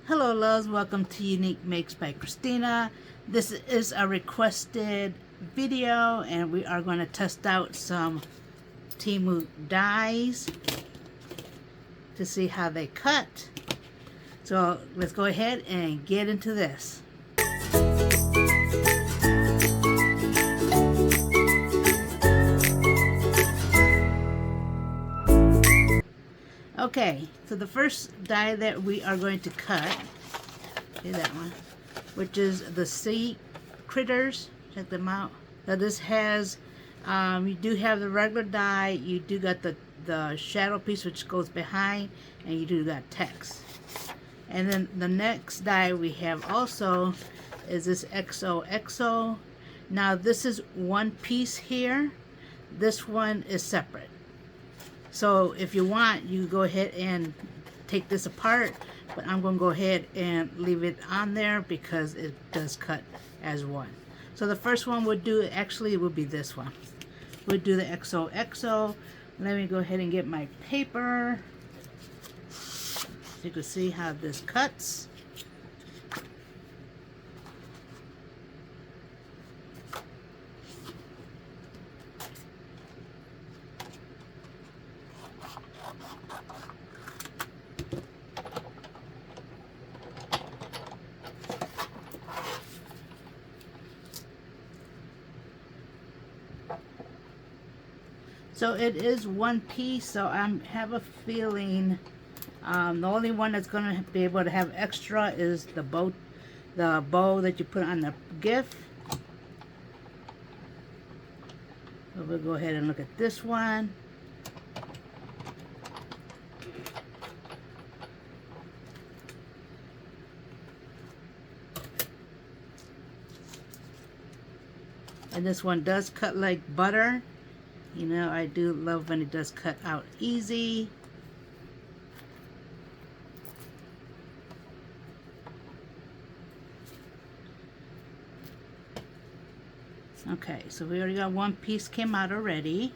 Hello loves, welcome to Unique Makes by Christina. This is a requested video and we are going to test out some Temu dies to see how they cut. So let's go ahead and get into this. Okay, so the first die that we are going to cut, okay, that one, which is the sea critters. Check them out. So this has, you do have the regular die, you do got the shadow piece which goes behind, and you do got text. And then the next die we have also is this XOXO. Now this is one piece here. This one is separate. So if you want, you go ahead and take this apart, but I'm going to go ahead and leave it on there because it does cut as one. So the first one we'll do, actually it would be this one. We'll do the XOXO. Let me go ahead and get my paper so you can see how this cuts. So it is one piece, so I have a feeling the only one that's going to be able to have extra is the bow that you put on the gift. So we'll go ahead and look at this one. And this one does cut like butter. You know, I do love when it does cut out easy. Okay, so we already got one piece came out already.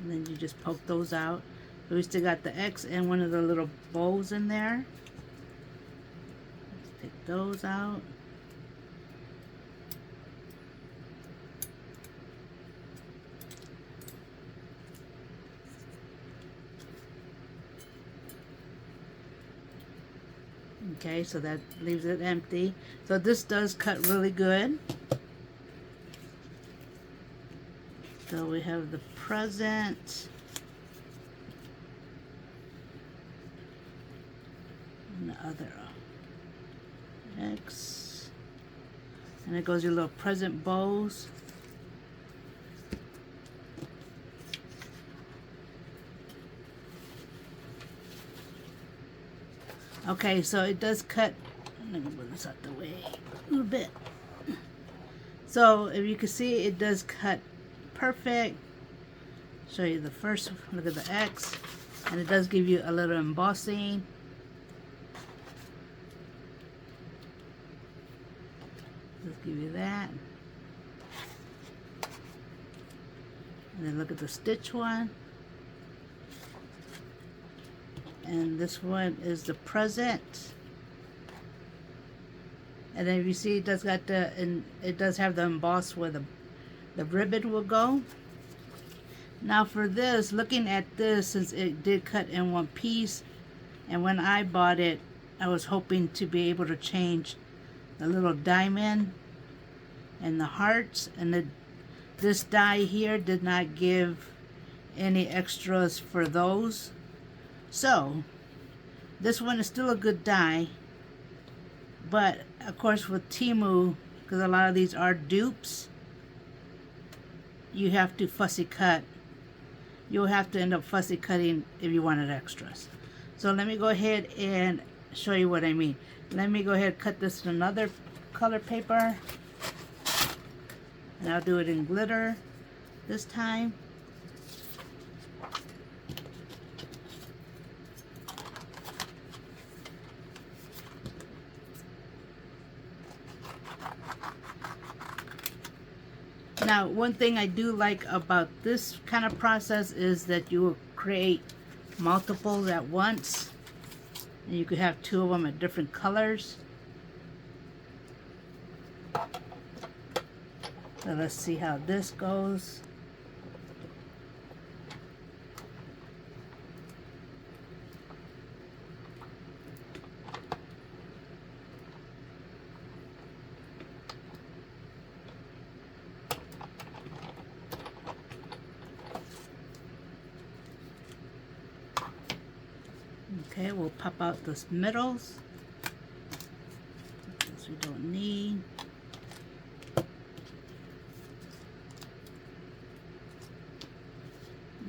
And then you just poke those out. We still got the X and one of the little bows in there. Let's take those out. Okay, so that leaves it empty. So this does cut really good. So we have the present. And the other X. And it goes your little present bows. Okay, so it does cut. Let me move this out the way a little bit. So if you can see, it does cut perfect. Show you the first. Look at the X, and it does give you a little embossing. Just give you that. And then look at the stitch one. And this one is the present. And then if you see, it does got the, and it does have the emboss where the ribbon will go. Now for this, looking at this, since it did cut in one piece, and when I bought it, I was hoping to be able to change the little diamond and the hearts, and this die here did not give any extras for those. So this one is still a good die, but of course with Temu, because a lot of these are dupes, you have to fussy cut. You'll have to end up fussy cutting if you wanted extras. So let me go ahead and show you what I mean. Let me go ahead and cut this in another color paper, and I'll do it in glitter this time. Now, one thing I do like about this kind of process is that you will create multiples at once. And you could have two of them at different colors. So let's see how this goes. Okay, we'll pop out the middles. This we don't need.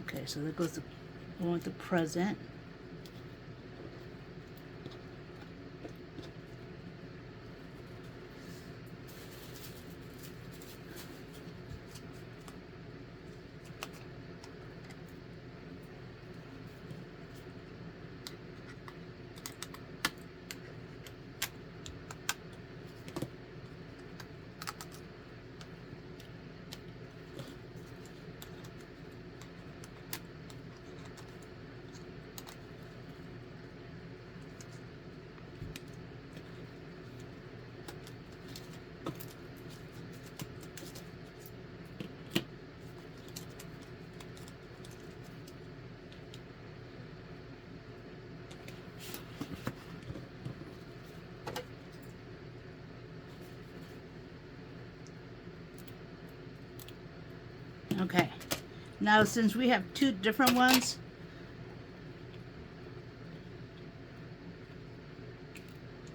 Okay, so there goes the one with the present. Okay, now since we have two different ones,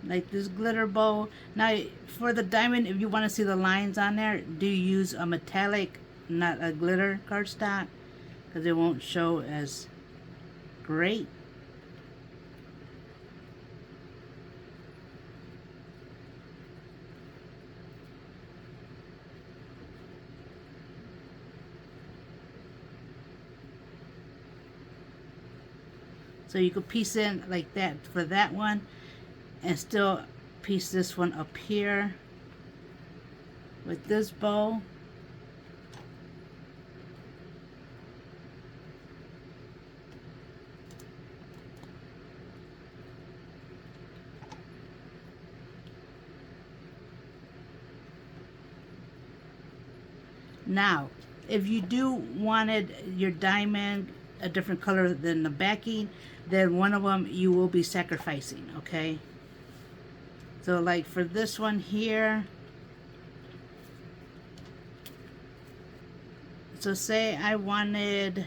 like this glitter bow, now for the diamond, if you want to see the lines on there, do use a metallic, not a glitter cardstock, because it won't show as great. So you could piece in like that for that one and still piece this one up here with this bow. Now, if you do wanted your diamond a different color than the backing, then one of them you will be sacrificing, okay? So like for this one here, so say I wanted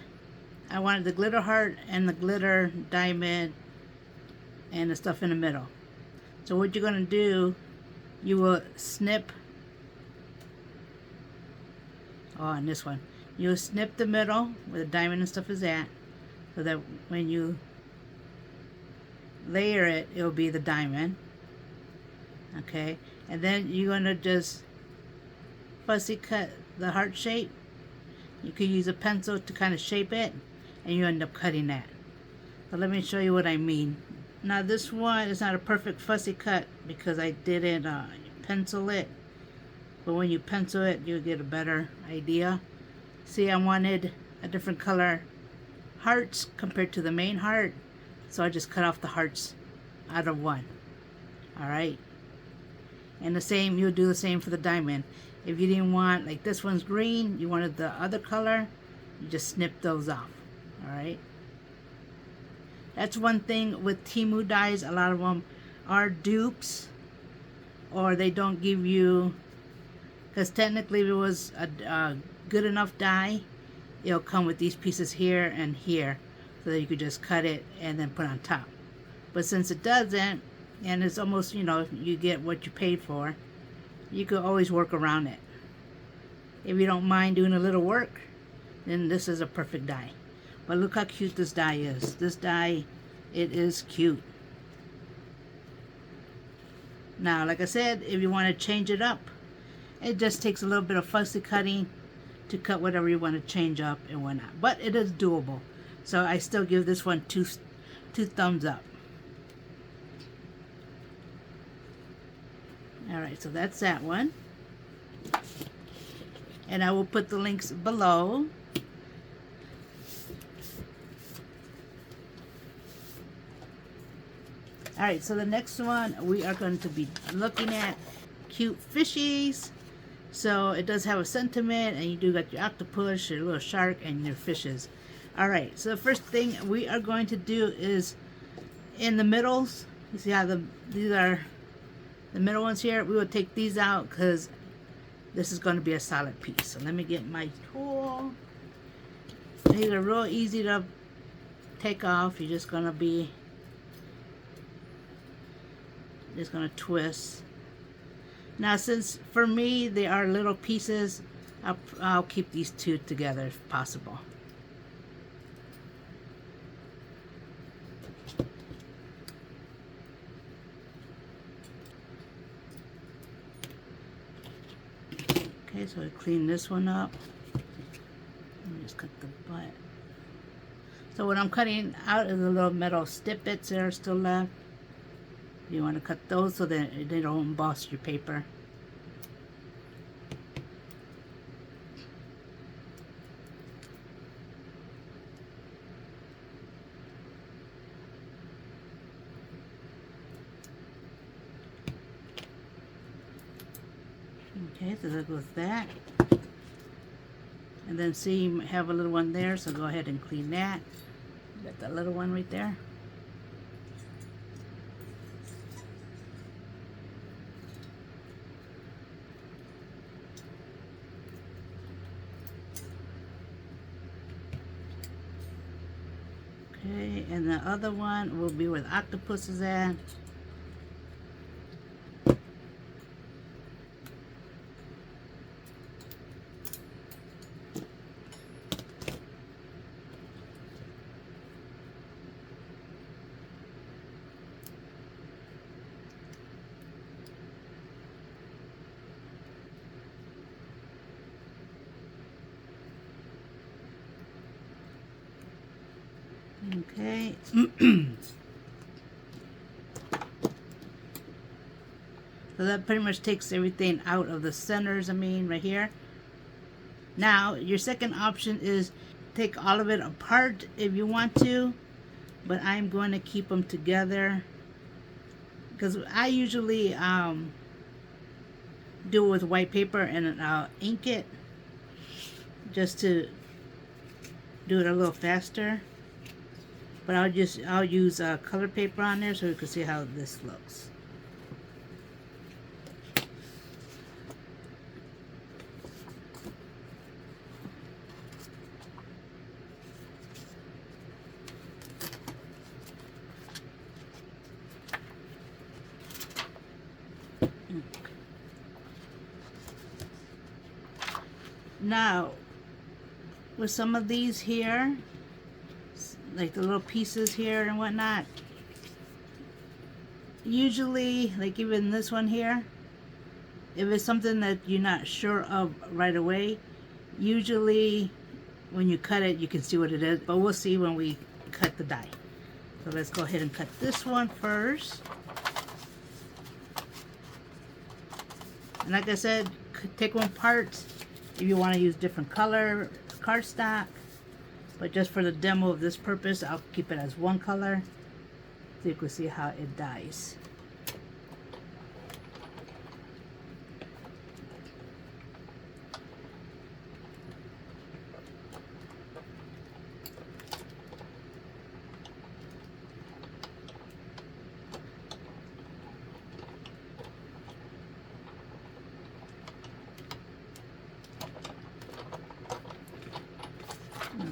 the glitter heart and the glitter diamond and the stuff in the middle. So what you're gonna do, you will snip, on this one, you'll snip the middle where the diamond and stuff is at, so that when you layer it, it'll be the diamond. Okay, and then you're gonna just fussy cut the heart shape. You could use a pencil to kind of shape it, and you end up cutting that. So let me show you what I mean. Now this one is not a perfect fussy cut because I didn't pencil it, but when you pencil it, you'll get a better idea. See, I wanted a different color hearts compared to the main heart, so I just cut off the hearts out of one. Alright, and the same, you'll do the same for the diamond. If you didn't want, like this one's green, you wanted the other color, you just snip those off. Alright, that's one thing with Temu dies. A lot of them are dupes, or they don't give you, because technically if it was a good enough die, it'll come with these pieces here and here, so that you could just cut it and then put on top. But since it doesn't, and it's almost, you know, you get what you paid for, you could always work around it. If you don't mind doing a little work, then this is a perfect die. But look how cute this die is. This die, it is cute. Now, like I said, if you want to change it up, it just takes a little bit of fussy cutting to cut whatever you want to change up and whatnot. But it is doable. So I still give this one two thumbs up. Alright, so that's that one. And I will put the links below. Alright, so the next one we are going to be looking at cute fishies. So it does have a sentiment, and you do got your octopus, your little shark, and your fishes. Alright, so the first thing we are going to do is in the middles. You see how these are the middle ones here? We will take these out because this is going to be a solid piece. So let me get my tool. These are real easy to take off. You're just going to twist. Now, since for me they are little pieces, I'll keep these two together if possible. Okay, so I clean this one up. Let me just cut the butt. So what I'm cutting out is the little metal snippets that are still left. You want to cut those so that they don't emboss your paper. Okay, so there goes that. And then see, you have a little one there, so go ahead and clean that. Got that little one right there. Okay, and the other one will be where the octopus is at. Okay. So that pretty much takes everything out of the centers, right here. Now, your second option is take all of it apart if you want to, but I'm going to keep them together because I usually do it with white paper and I'll ink it just to do it a little faster. But I'll use color paper on there so you can see how this looks. Now, with some of these here, like the little pieces here and whatnot, usually, like even this one here, if it's something that you're not sure of right away, usually when you cut it you can see what it is, but we'll see when we cut the die. So let's go ahead and cut this one first. And like I said, take one part if you want to use different color cardstock. But just for the demo of this purpose, I'll keep it as one color so you can see how it dies.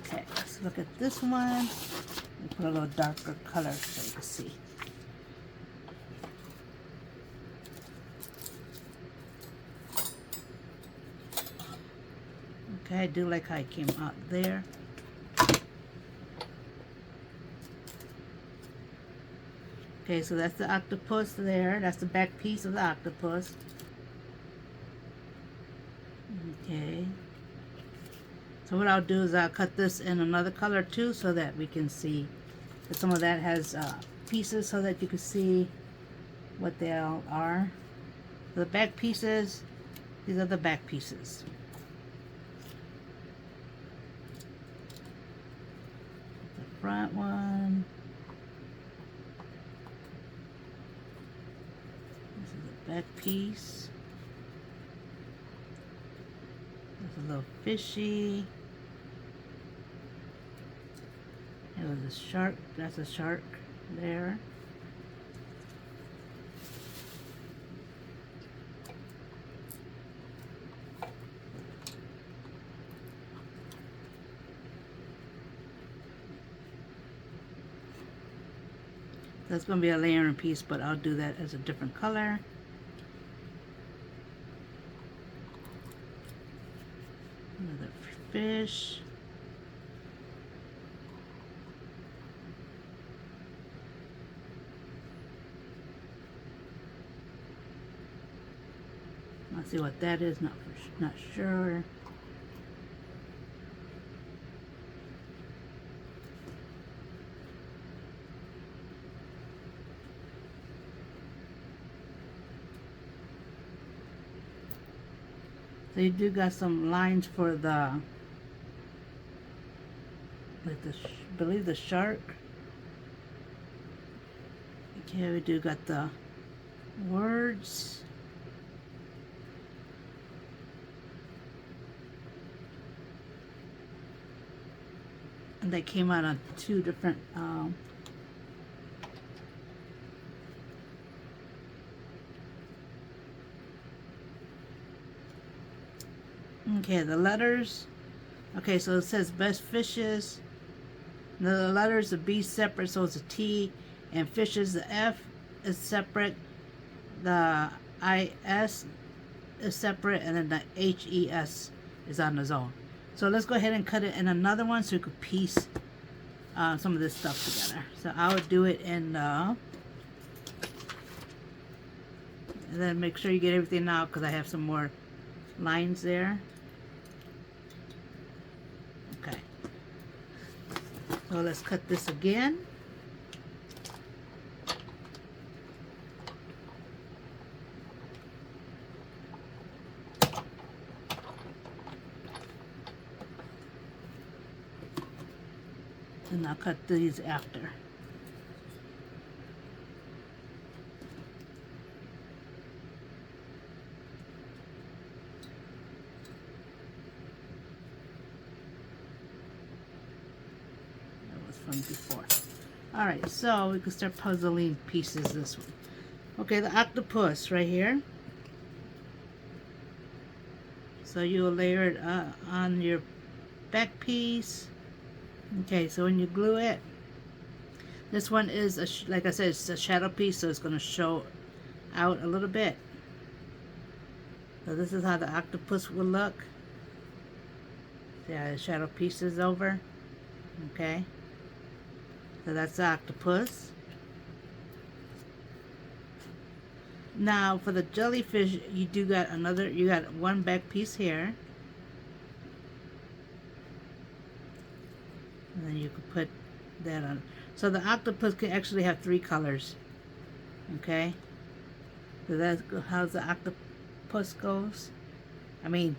Okay, let's look at this one. Put a little darker color so you can see. Okay, I do like how it came out there. Okay, so that's the octopus there. That's the back piece of the octopus. Okay. So what I'll do is I'll cut this in another color too so that we can see that some of that has pieces so that you can see what they all are. The back pieces, these are the back pieces. The front one. back piece. There's a little fishy. It was a shark. That's a shark there. That's going to be a layering piece, but I'll do that as a different color. Another fish. Let's see what that is. Not sure. So you do got some lines for the, like the, believe the shark. Okay, we do got the words. And they came out on two different, okay, the letters. Okay, so it says best fishes. The letters, the B separate, so it's a T. And fishes, the F is separate. The IS is separate. And then the HES is on its own. So let's go ahead and cut it in another one so we could piece some of this stuff together. So I would do it in, and then make sure you get everything out because I have some more lines there. Okay. So let's cut this again. And I'll cut these after. That was from before. Alright, so we can start puzzling pieces this one. Okay, the octopus right here. So you'll layer it on your back piece. Okay, so when you glue it, this one is, like I said, it's a shadow piece, so it's going to show out a little bit. So this is how the octopus will look. See how the shadow piece is over? Okay. So that's the octopus. Now for the jellyfish, you got one back piece here. And then you could put that on. So the octopus can actually have 3 colors. Okay? So that's how the octopus goes. I mean,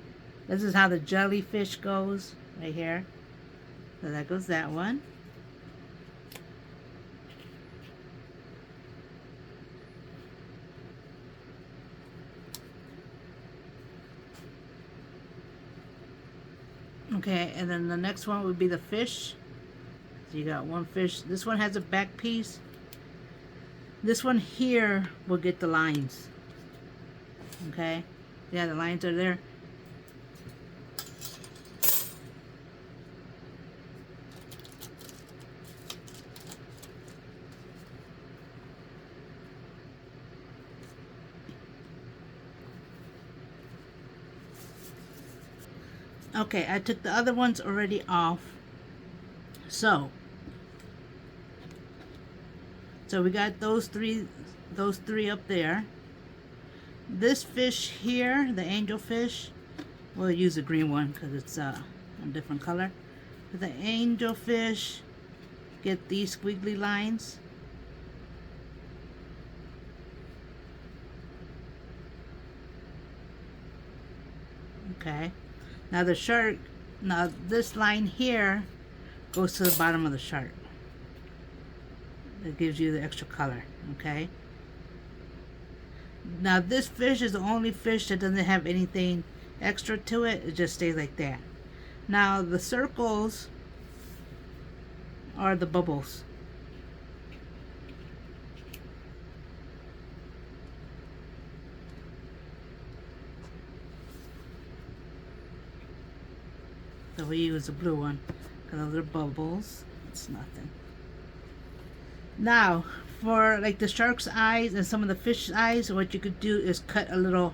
this is how the jellyfish goes right here. So that goes that one. Okay, and then the next one would be the fish. So you got one fish. This one has a back piece. This one here will get the lines. Okay? Yeah, the lines are there. Okay, I took the other ones already off. So we got those three up there. This fish here, the angel fish, we'll use a green one because it's a different color. For the angel fish, get these squiggly lines. Okay. Now the shark, now this line here goes to the bottom of the shark. It gives you the extra color, okay? Now this fish is the only fish that doesn't have anything extra to it. It just stays like that. Now the circles are the bubbles. So we use the blue one because those are bubbles. It's nothing. Now, for like the shark's eyes and some of the fish eyes, what you could do is cut a little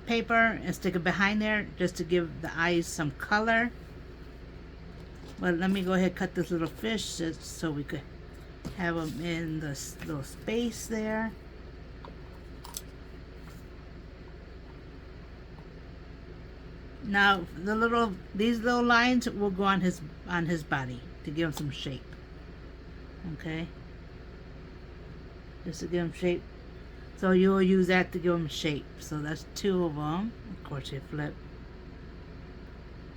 paper and stick it behind there just to give the eyes some color. But let me go ahead and cut this little fish just so we could have them in this little space there. Now these little lines will go on his body to give him some shape. Okay, just to give him shape. So you will use that to give him shape. So that's 2 of them. Of course you flip,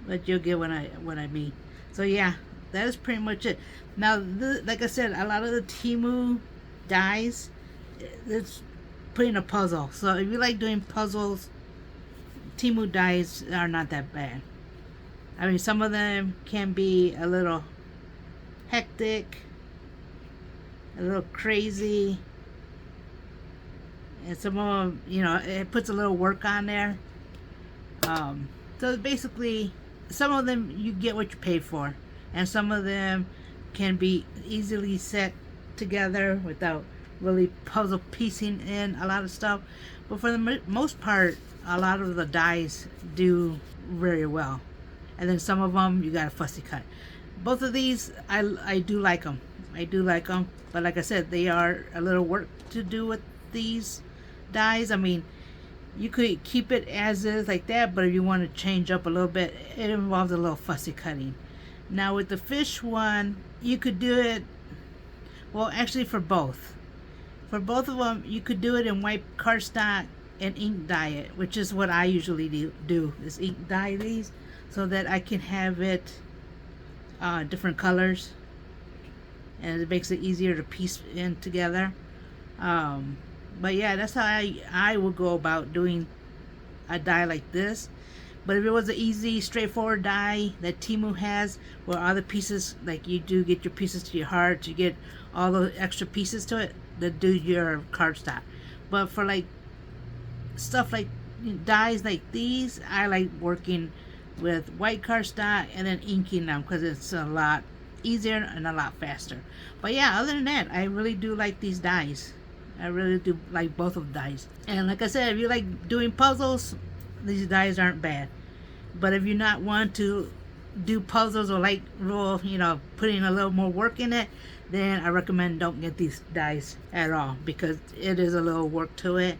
but you'll get what I mean. So yeah, that is pretty much it. Now, like I said, a lot of the Temu dies, it's putting a puzzle. So if you like doing puzzles, Temu dies are not that bad. I mean, some of them can be a little hectic, a little crazy, and some of them, you know, it puts a little work on there. So basically, some of them you get what you pay for, and some of them can be easily set together without really puzzle piecing in a lot of stuff. But for the most part, a lot of the dies do very well, and then some of them you got a fussy cut. Both of these I do like them. I do like them, but like I said, they are a little work to do with these dies. I mean, you could keep it as is like that, but if you want to change up a little bit, it involves a little fussy cutting. Now with the fish one, you could do it, well actually for both of them, you could do it in white cardstock and ink dye it, which is what I usually do is ink dye these so that I can have it different colors, and it makes it easier to piece in together. But yeah, that's how I would go about doing a die like this. But if it was an easy, straightforward die that Temu has, where all the pieces, like you do get your pieces to your heart, you get all the extra pieces to it, that do your cardstock. But for like stuff like dies like these, I like working with white cardstock and then inking them because it's a lot easier and a lot faster. But yeah, other than that, I really do like these dies. I really do like both of the dies. And like I said, if you like doing puzzles, these dies aren't bad. But if you not want to do puzzles or like real, you know, putting a little more work in it, then I recommend don't get these dies at all, because it is a little work to it,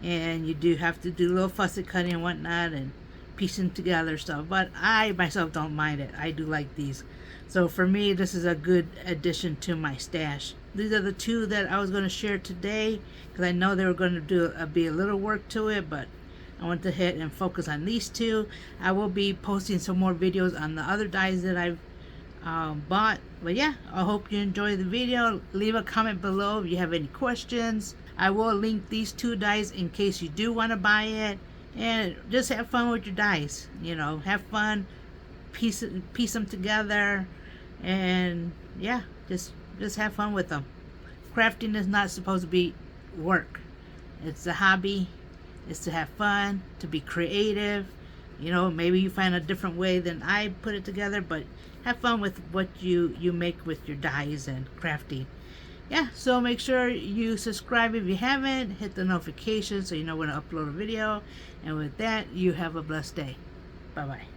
and you do have to do a little fussy cutting and whatnot and piecing together stuff. But I myself don't mind it. I do like these. So for me, this is a good addition to my stash. These are the 2 that I was going to share today, because I know they were going to do be a little work to it, but I went ahead and focus on these 2. I will be posting some more videos on the other dies that I've bought. But yeah, I hope you enjoyed the video. Leave a comment below if you have any questions. I will link these 2 dies in case you do want to buy it. And just have fun with your dies. You know, have fun, piece them together, and yeah, just have fun with them. Crafting is not supposed to be work. It's a hobby. It's to have fun, to be creative. You know, maybe you find a different way than I put it together, but have fun with what you make with your dies and crafting. Yeah, so make sure you subscribe if you haven't. Hit the notification so you know when I upload a video. And with that, you have a blessed day. Bye-bye.